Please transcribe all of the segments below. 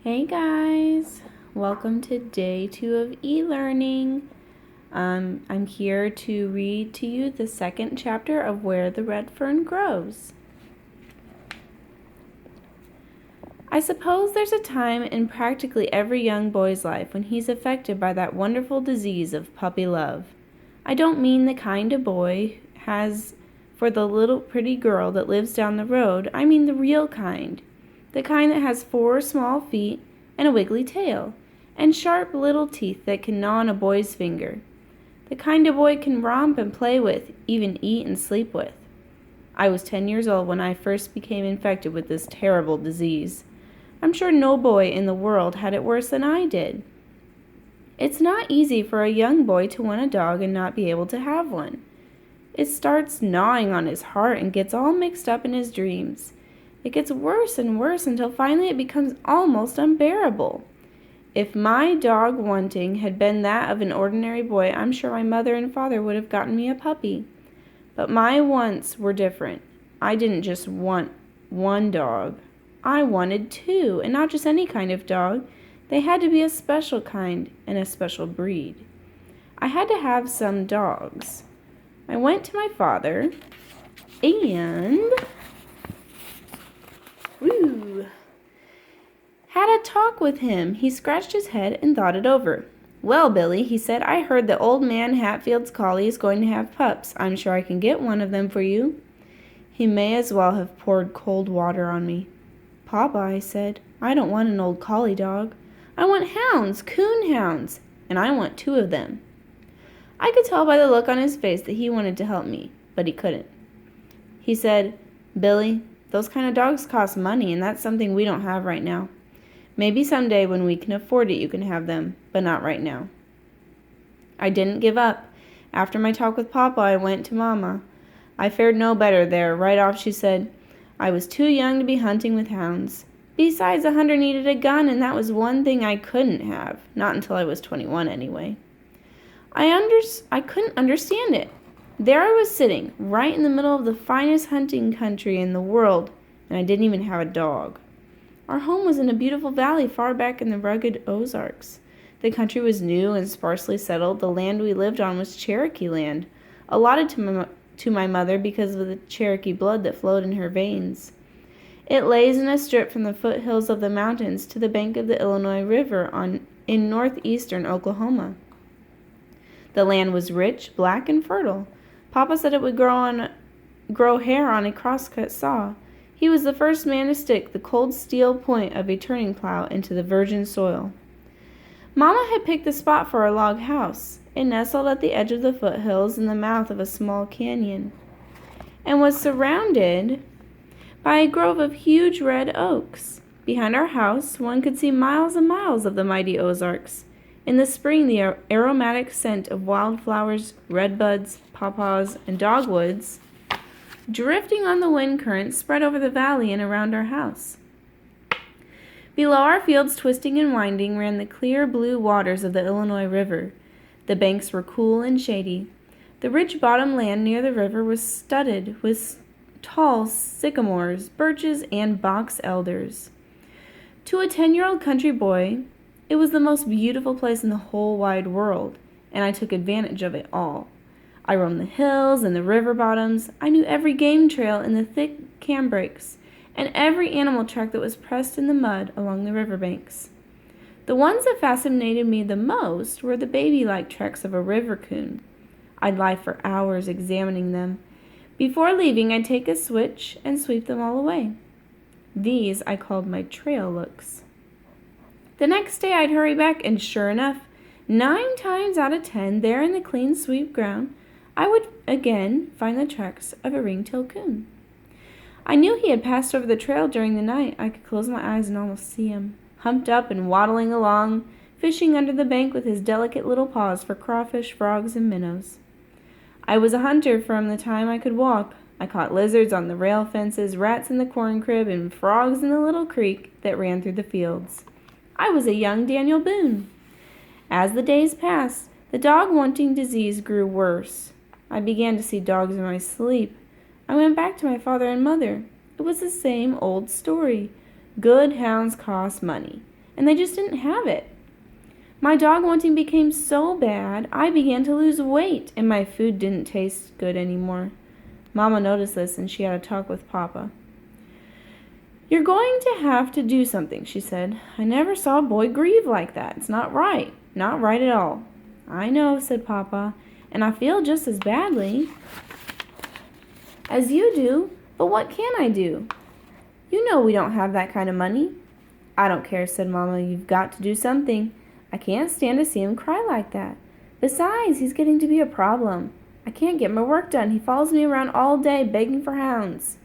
Hey guys, welcome to day 2 of e-learning. I'm here to read to you the second chapter of Where the Red Fern Grows. I suppose there's a time in practically every young boy's life when he's affected by that wonderful disease of puppy love. I don't mean the kind a boy has for the little pretty girl that lives down the road. I mean the real kind. The kind that has 4 small feet and a wiggly tail, and sharp little teeth that can gnaw on a boy's finger. The kind a boy can romp and play with, even eat and sleep with. I was 10 years old when I first became infected with this terrible disease. I'm sure no boy in the world had it worse than I did. It's not easy for a young boy to want a dog and not be able to have one. It starts gnawing on his heart and gets all mixed up in his dreams. It gets worse and worse until finally it becomes almost unbearable. If my dog wanting had been that of an ordinary boy, I'm sure my mother and father would have gotten me a puppy. But my wants were different. I didn't just want one dog. I wanted 2, and not just any kind of dog. They had to be a special kind and a special breed. I had to have some dogs. I went to my father and had a talk with him. He scratched his head and thought it over. "Well, Billy," he said, "I heard that old man Hatfield's collie is going to have pups. I'm sure I can get one of them for you." He may as well have poured cold water on me. "Papa," I said, "I don't want an old collie dog. I want hounds, coon hounds, and I want 2 of them." I could tell by the look on his face that he wanted to help me, but he couldn't. He said, "Billy, those kind of dogs cost money, and that's something we don't have right now. Maybe someday when we can afford it you can have them, but not right now." I didn't give up. After my talk with Papa, I went to Mama. I fared no better there. Right off she said, I was too young to be hunting with hounds. Besides, a hunter needed a gun, and that was one thing I couldn't have. Not until I was 21 anyway. I couldn't understand it. There I was sitting, right in the middle of the finest hunting country in the world, and I didn't even have a dog. Our home was in a beautiful valley far back in the rugged Ozarks. The country was new and sparsely settled. The land we lived on was Cherokee land, allotted to my mother because of the Cherokee blood that flowed in her veins. It lays in a strip from the foothills of the mountains to the bank of the Illinois River in northeastern Oklahoma. The land was rich, black, and fertile. Papa said it would grow hair on a crosscut saw. He was the first man to stick the cold steel point of a turning plow into the virgin soil. Mama had picked the spot for our log house. It nestled at the edge of the foothills in the mouth of a small canyon, and was surrounded by a grove of huge red oaks. Behind our house, one could see miles and miles of the mighty Ozarks. In the spring, the aromatic scent of wildflowers, redbuds, pawpaws, and dogwoods, drifting on the wind current, spread over the valley and around our house. Below our fields, twisting and winding, ran the clear blue waters of the Illinois River. The banks were cool and shady. The rich bottom land near the river was studded with tall sycamores, birches, and box elders. To a 10-year-old country boy, it was the most beautiful place in the whole wide world, and I took advantage of it all. I roamed the hills and the river bottoms. I knew every game trail in the thick cambrics, and every animal track that was pressed in the mud along the riverbanks. The ones that fascinated me the most were the baby-like tracks of a river coon. I'd lie for hours examining them. Before leaving, I'd take a switch and sweep them all away. These I called my trail looks. The next day I'd hurry back, and sure enough, 9 times out of 10, there in the clean sweep ground, I would again find the tracks of a ring-tailed coon. I knew he had passed over the trail during the night. I could close my eyes and almost see him, humped up and waddling along, fishing under the bank with his delicate little paws for crawfish, frogs, and minnows. I was a hunter from the time I could walk. I caught lizards on the rail fences, rats in the corn crib, and frogs in the little creek that ran through the fields. I was a young Daniel Boone. As the days passed, the dog-wanting disease grew worse. I began to see dogs in my sleep. I went back to my father and mother. It was the same old story. Good hounds cost money. and they just didn't have it. My dog wanting became so bad, I began to lose weight, and my food didn't taste good anymore. Mama noticed this, and she had a talk with Papa. "You're going to have to do something," she said. "I never saw a boy grieve like that. It's not right. Not right at all." "I know," said Papa, "and I feel just as badly as you do, but what can I do? You know we don't have that kind of money." "I don't care," said Mama. "You've got to do something. I can't stand to see him cry like that. Besides, he's getting to be a problem. I can't get my work done. He follows me around all day begging for hounds."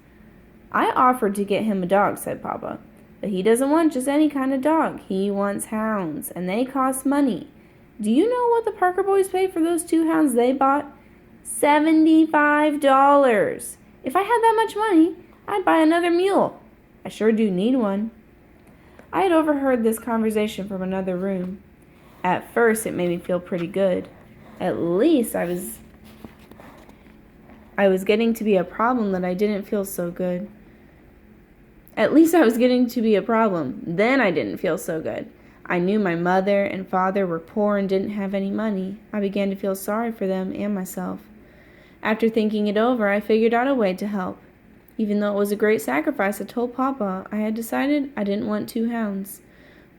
"I offered to get him a dog," said Papa, "but he doesn't want just any kind of dog. He wants hounds, and they cost money. Do you know what the Parker boys paid for those 2 hounds they bought? $75. If I had that much money, I'd buy another mule. I sure do need one." I had overheard this conversation from another room. At first, it made me feel pretty good. At least I was getting to be a problem that I didn't feel so good. At least I was getting to be a problem. Then I didn't feel so good. I knew my mother and father were poor and didn't have any money. I began to feel sorry for them and myself. After thinking it over, I figured out a way to help. Even though it was a great sacrifice, I told Papa I had decided I didn't want 2 hounds.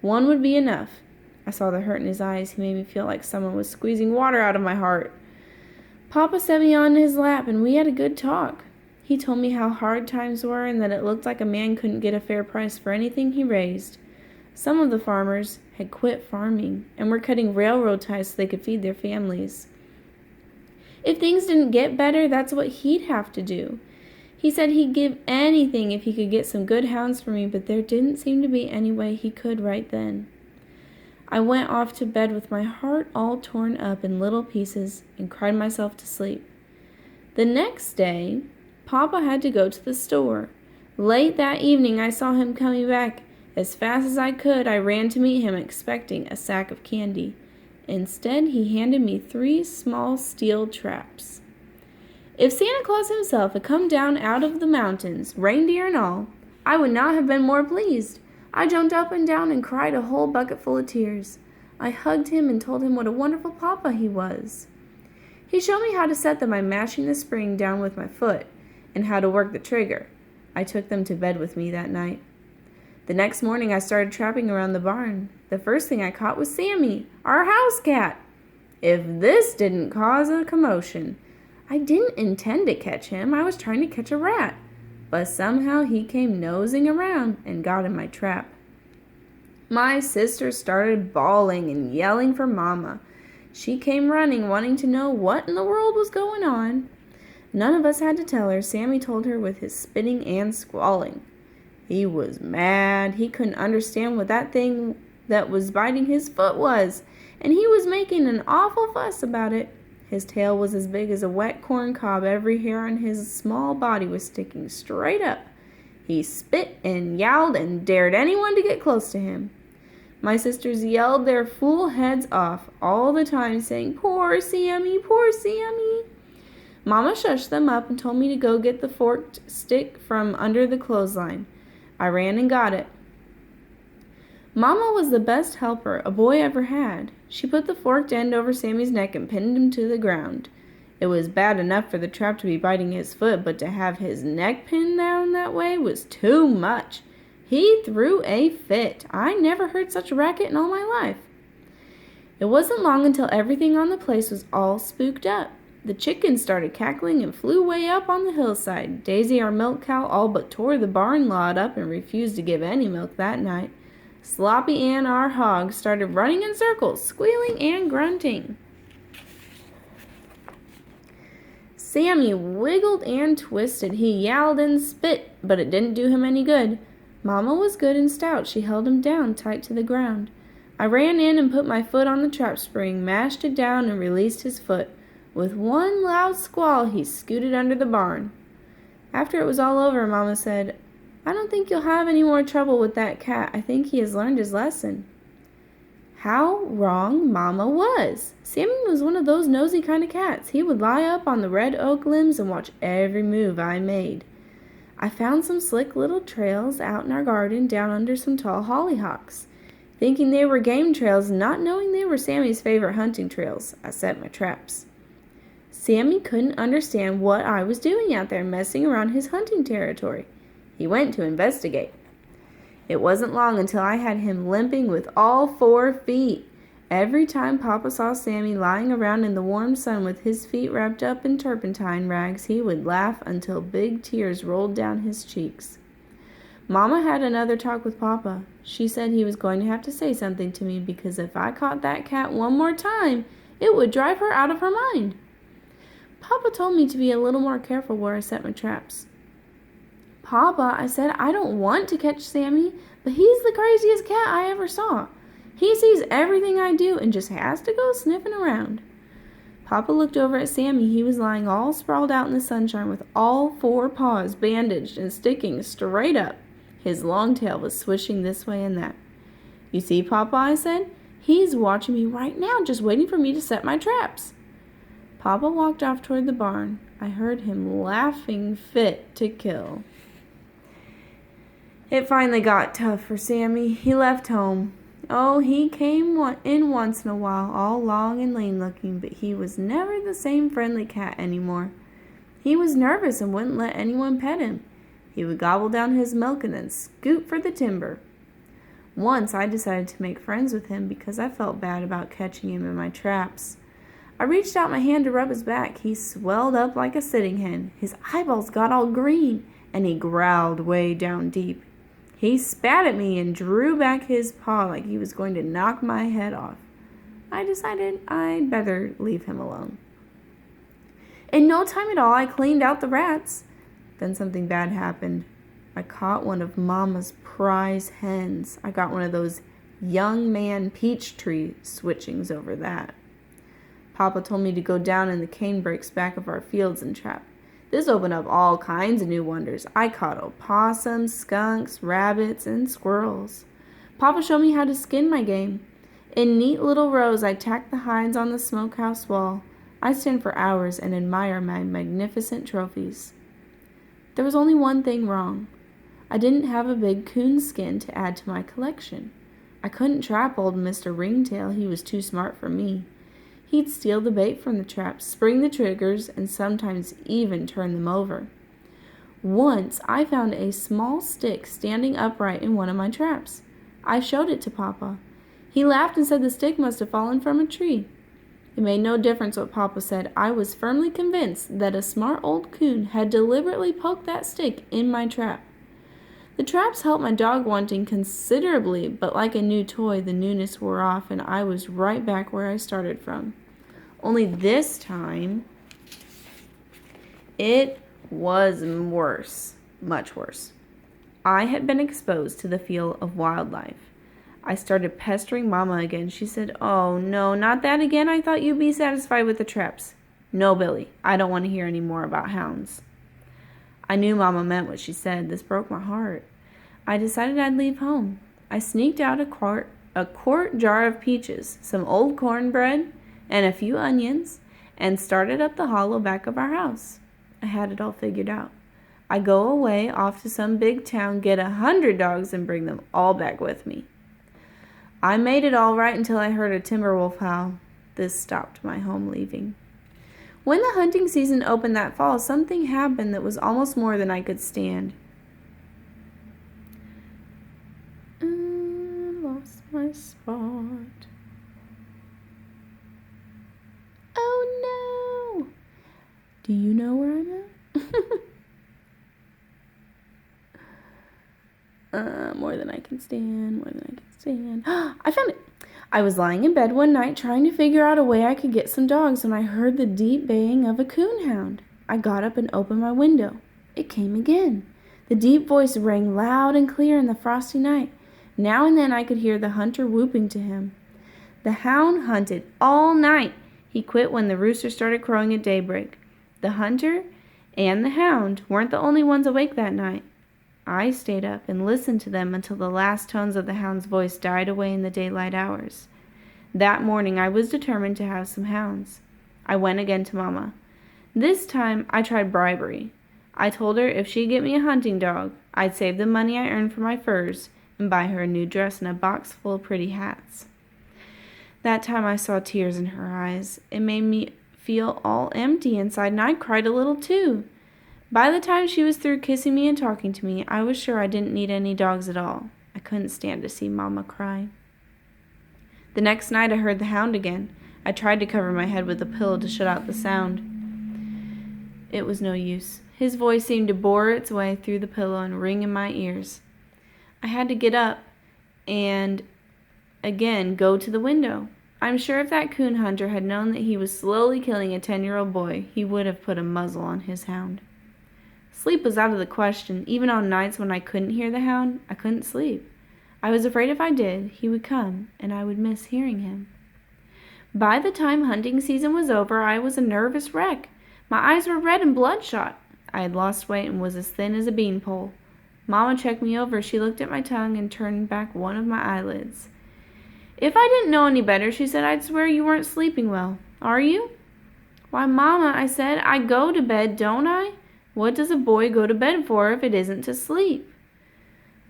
1 would be enough. I saw the hurt in his eyes. He made me feel like someone was squeezing water out of my heart. Papa set me on his lap, and we had a good talk. He told me how hard times were and that it looked like a man couldn't get a fair price for anything he raised. Some of the farmers had quit farming and were cutting railroad ties so they could feed their families. If things didn't get better, that's what he'd have to do. He said he'd give anything if he could get some good hounds for me, but there didn't seem to be any way he could right then. I went off to bed with my heart all torn up in little pieces and cried myself to sleep. The next day, Papa had to go to the store. Late that evening, I saw him coming back. As fast as I could, I ran to meet him, expecting a sack of candy. Instead, he handed me 3 small steel traps. If Santa Claus himself had come down out of the mountains, reindeer and all, I would not have been more pleased. I jumped up and down and cried a whole bucket full of tears. I hugged him and told him what a wonderful papa he was. He showed me how to set them by mashing the spring down with my foot, and how to work the trigger. I took them to bed with me that night. The next morning I started trapping around the barn. The first thing I caught was Sammy, our house cat. If this didn't cause a commotion. I didn't intend to catch him. I was trying to catch a rat. But somehow he came nosing around and got in my trap. My sister started bawling and yelling for Mama. She came running, wanting to know what in the world was going on. None of us had to tell her. Sammy told her with his spitting and squalling. He was mad. He couldn't understand what that thing that was biting his foot was, and he was making an awful fuss about it. His tail was as big as a wet corn cob. Every hair on his small body was sticking straight up. He spit and yowled and dared anyone to get close to him. My sisters yelled their fool heads off all the time, saying, "Poor Sammy, poor Sammy." Mama shushed them up and told me to go get the forked stick from under the clothesline. I ran and got it. Mama was the best helper a boy ever had. She put the forked end over Sammy's neck and pinned him to the ground. It was bad enough for the trap to be biting his foot, but to have his neck pinned down that way was too much. He threw a fit. I never heard such a racket in all my life. It wasn't long until everything on the place was all spooked up. The chickens started cackling and flew way up on the hillside. Daisy, our milk cow, all but tore the barn lot up and refused to give any milk that night. Sloppy Ann, our hog, started running in circles, squealing and grunting. Sammy wiggled and twisted. He yowled and spit, but it didn't do him any good. Mama was good and stout. She held him down tight to the ground. I ran in and put my foot on the trap spring, mashed it down, and released his foot. With one loud squall, he scooted under the barn. After it was all over, Mama said, "I don't think you'll have any more trouble with that cat. I think he has learned his lesson." How wrong Mama was. Sammy was one of those nosy kind of cats. He would lie up on the red oak limbs and watch every move I made. I found some slick little trails out in our garden down under some tall hollyhocks. Thinking they were game trails, not knowing they were Sammy's favorite hunting trails, I set my traps. Sammy couldn't understand what I was doing out there messing around his hunting territory. He went to investigate. It wasn't long until I had him limping with all 4 feet. Every time Papa saw Sammy lying around in the warm sun with his feet wrapped up in turpentine rags, he would laugh until big tears rolled down his cheeks. Mama had another talk with Papa. She said he was going to have to say something to me because if I caught that cat one more time, it would drive her out of her mind. Papa told me to be a little more careful where I set my traps. Papa, I said, I don't want to catch Sammy, but he's the craziest cat I ever saw. He sees everything I do and just has to go sniffing around. Papa looked over at Sammy. He was lying all sprawled out in the sunshine with all 4 paws bandaged and sticking straight up. His long tail was swishing this way and that. You see, Papa, I said, he's watching me right now, just waiting for me to set my traps. Papa walked off toward the barn. I heard him laughing fit to kill. It finally got tough for Sammy. He left home. Oh, he came in once in a while, all long and lean looking, but he was never the same friendly cat anymore. He was nervous and wouldn't let anyone pet him. He would gobble down his milk and then scoot for the timber. Once I decided to make friends with him because I felt bad about catching him in my traps. I reached out my hand to rub his back. He swelled up like a sitting hen. His eyeballs got all green, and he growled way down deep. He spat at me and drew back his paw like he was going to knock my head off. I decided I'd better leave him alone. In no time at all, I cleaned out the rats. Then something bad happened. I caught one of Mama's prize hens. I got one of those young man peach tree switchings over that. Papa told me to go down in the cane brakes back of our fields and trap. This opened up all kinds of new wonders. I caught opossums, skunks, rabbits, and squirrels. Papa showed me how to skin my game. In neat little rows, I tacked the hides on the smokehouse wall. I stand for hours and admire my magnificent trophies. There was only one thing wrong. I didn't have a big coon skin to add to my collection. I couldn't trap old Mr. Ringtail. He was too smart for me. He'd steal the bait from the traps, spring the triggers, and sometimes even turn them over. Once, I found a small stick standing upright in one of my traps. I showed it to Papa. He laughed and said the stick must have fallen from a tree. It made no difference what Papa said. I was firmly convinced that a smart old coon had deliberately poked that stick in my trap. The traps helped my dog wanting considerably, but like a new toy, the newness wore off and I was right back where I started from. Only this time, it was worse, much worse. I had been exposed to the feel of wildlife. I started pestering Mama again. She said, "Oh, no, not that again. I thought you'd be satisfied with the traps." "No, Billy, I don't want to hear any more about hounds." I knew Mama meant what she said. This broke my heart. I decided I'd leave home. I sneaked out a quart jar of peaches, some old cornbread, and a few onions, and started up the hollow back of our house. I had it all figured out. I go away off to some big town, get 100 dogs, and bring them all back with me. I made it all right until I heard a timber wolf howl. This stopped my home leaving. When the hunting season opened that fall, something happened that was almost more than I could stand. I lost my spot. Oh no! Do you know where I'm at? More than I can stand, I found it! I was lying in bed one night trying to figure out a way I could get some dogs when I heard the deep baying of a coonhound. I got up and opened my window. It came again. The deep voice rang loud and clear in the frosty night. Now and then I could hear the hunter whooping to him. The hound hunted all night. He quit when the rooster started crowing at daybreak. The hunter and the hound weren't the only ones awake that night. I stayed up and listened to them until the last tones of the hound's voice died away in the daylight hours. That morning I was determined to have some hounds. I went again to Mama. This time I tried bribery. I told her if she'd get me a hunting dog, I'd save the money I earned for my furs, and buy her a new dress and a box full of pretty hats. That time I saw tears in her eyes. It made me feel all empty inside, and I cried a little too. By the time she was through kissing me and talking to me, I was sure I didn't need any dogs at all. I couldn't stand to see Mama cry. The next night I heard the hound again. I tried to cover my head with a pillow to shut out the sound. It was no use. His voice seemed to bore its way through the pillow and ring in my ears. I had to get up and again go to the window. I'm sure if that coon hunter had known that he was slowly killing a 10-year-old boy, he would have put a muzzle on his hound. Sleep was out of the question. Even on nights when I couldn't hear the hound, I couldn't sleep. I was afraid if I did, he would come, and I would miss hearing him. By the time hunting season was over, I was a nervous wreck. My eyes were red and bloodshot. I had lost weight and was as thin as a beanpole. Mama checked me over. She looked at my tongue and turned back one of my eyelids. If I didn't know any better, she said, I'd swear you weren't sleeping well. Are you? Why, Mama, I said, I go to bed, don't I? What does a boy go to bed for if it isn't to sleep?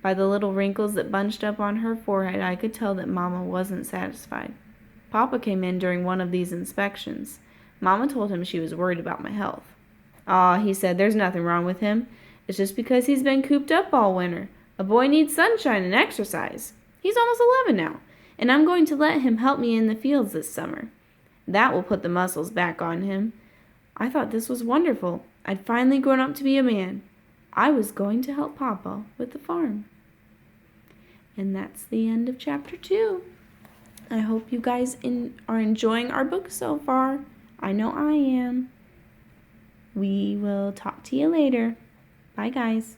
By the little wrinkles that bunched up on her forehead, I could tell that Mama wasn't satisfied. Papa came in during one of these inspections. Mama told him she was worried about my health. "Ah," he said, "there's nothing wrong with him. It's just because he's been cooped up all winter. A boy needs sunshine and exercise. He's almost 11 now, and I'm going to let him help me in the fields this summer. That will put the muscles back on him." I thought this was wonderful. I'd finally grown up to be a man. I was going to help Papa with the farm. And that's the end of chapter 2. I hope you guys are enjoying our book so far. I know I am. We will talk to you later. Bye, guys.